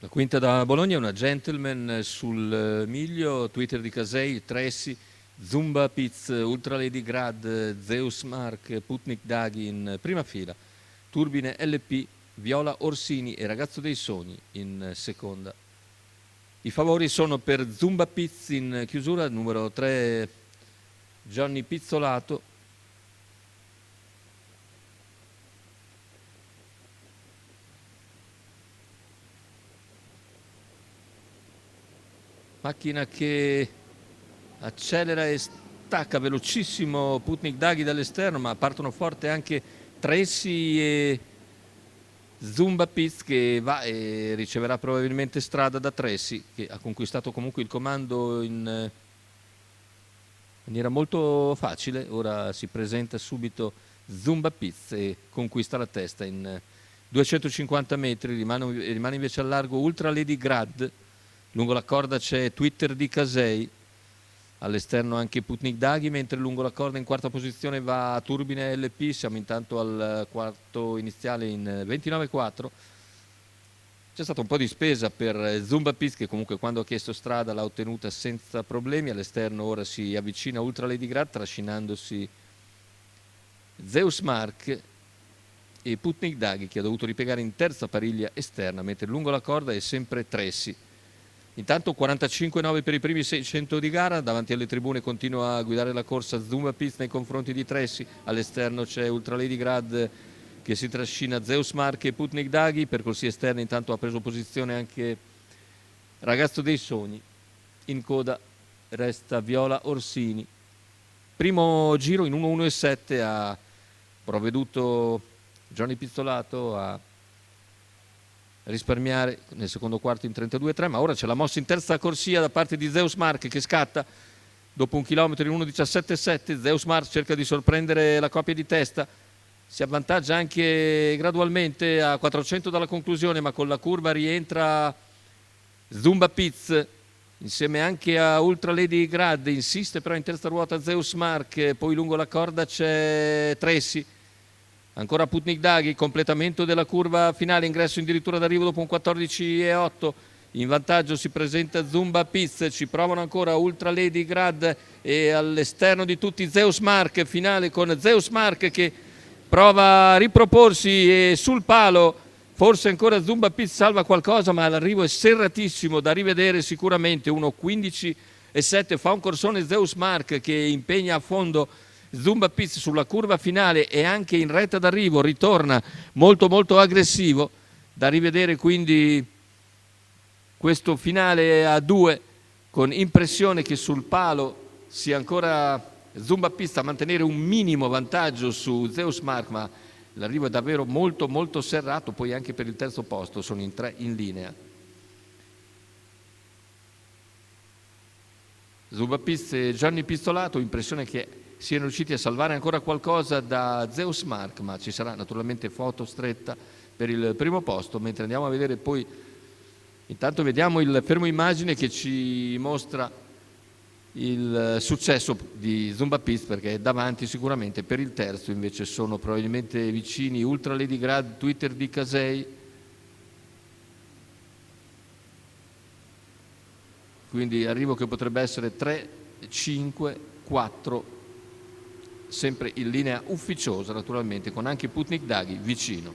La quinta da Bologna è una gentleman sul miglio, Twitter di Casei, Tracy, Zumba Piz, Ultra Lady Grad, Zeus Mark, Putnik Daghi in prima fila, Turbine LP, Viola Orsini e Ragazzo dei Sogni in seconda. I favori sono per Zumba Piz in chiusura, numero 3 Johnny Pizzolato, macchina che accelera e stacca velocissimo Putnik Daghi dall'esterno, ma partono forte anche Tracy e Zumba Piz, che va e riceverà probabilmente strada da Tracy, che ha conquistato comunque il comando in maniera molto facile. Ora si presenta subito Zumba Piz e conquista la testa in 250 metri, rimane invece al largo Ultra Lady Grad. Lungo la corda c'è Twitter di Casei, all'esterno anche Putnik Daghi, mentre lungo la corda in quarta posizione va Turbine LP. Siamo intanto al quarto iniziale in 29,4. C'è stata un po' di spesa per Zumba Piz, che comunque quando ha chiesto strada l'ha ottenuta senza problemi. All'esterno ora si avvicina Ultra Lady Grad trascinandosi Zeus Mark e Putnik Daghi, che ha dovuto ripiegare in terza pariglia esterna, mentre lungo la corda è sempre Tracy. Intanto 45,9 per i primi 600 di gara, davanti alle tribune continua a guidare la corsa Zumba Piz nei confronti di Tracy, all'esterno c'è Ultra Lady Grad che si trascina Zeus Mark e Putnik Daghi. Percorsi esterni intanto ha preso posizione anche Ragazzo dei Sogni, in coda resta Viola Orsini. Primo giro in 1:1,7 ha provveduto Johnny Pizzolato a risparmiare nel secondo quarto in 32,3, ma ora c'è la mossa in terza corsia da parte di Zeus Mark che scatta dopo un chilometro in 1:17,7. Zeus Mark cerca di sorprendere la coppia di testa, si avvantaggia anche gradualmente a 400 dalla conclusione, ma con la curva rientra Zumba Piz insieme anche a Ultra Lady Grad. Insiste però in terza ruota Zeus Mark, poi lungo la corda c'è Tracy, ancora Putnik Daghi, completamento della curva finale, ingresso addirittura d'arrivo dopo un 14,8. In vantaggio si presenta Zumba Piz, ci provano ancora Ultra Lady Grad e all'esterno di tutti Zeus Mark. Finale con Zeus Mark che prova a riproporsi e sul palo forse ancora Zumba Piz salva qualcosa, ma l'arrivo è serratissimo, da rivedere sicuramente. 1:15,7 fa un corsone Zeus Mark che impegna a fondo Zumba Piz sulla curva finale e anche in retta d'arrivo ritorna molto molto aggressivo. Da rivedere quindi questo finale a 2, con impressione che sul palo sia ancora Zumba Piz a mantenere un minimo vantaggio su Zeus Mark, ma l'arrivo è davvero molto molto serrato. Poi anche per il terzo posto sono in 3 in linea. Zumba Piz e Gianni Pizzolato, impressione che siano riusciti a salvare ancora qualcosa da Zeus Mark, ma ci sarà naturalmente foto stretta per il primo posto. Mentre andiamo a vedere poi, intanto vediamo il fermo immagine che ci mostra il successo di Zumba Piz, perché è davanti sicuramente. Per il terzo invece sono probabilmente vicini Ultra Lady Grad, Twitter di Casei, quindi arrivo che potrebbe essere 3, 5, 4, sempre in linea ufficiosa naturalmente, con anche Putnik Daghi vicino.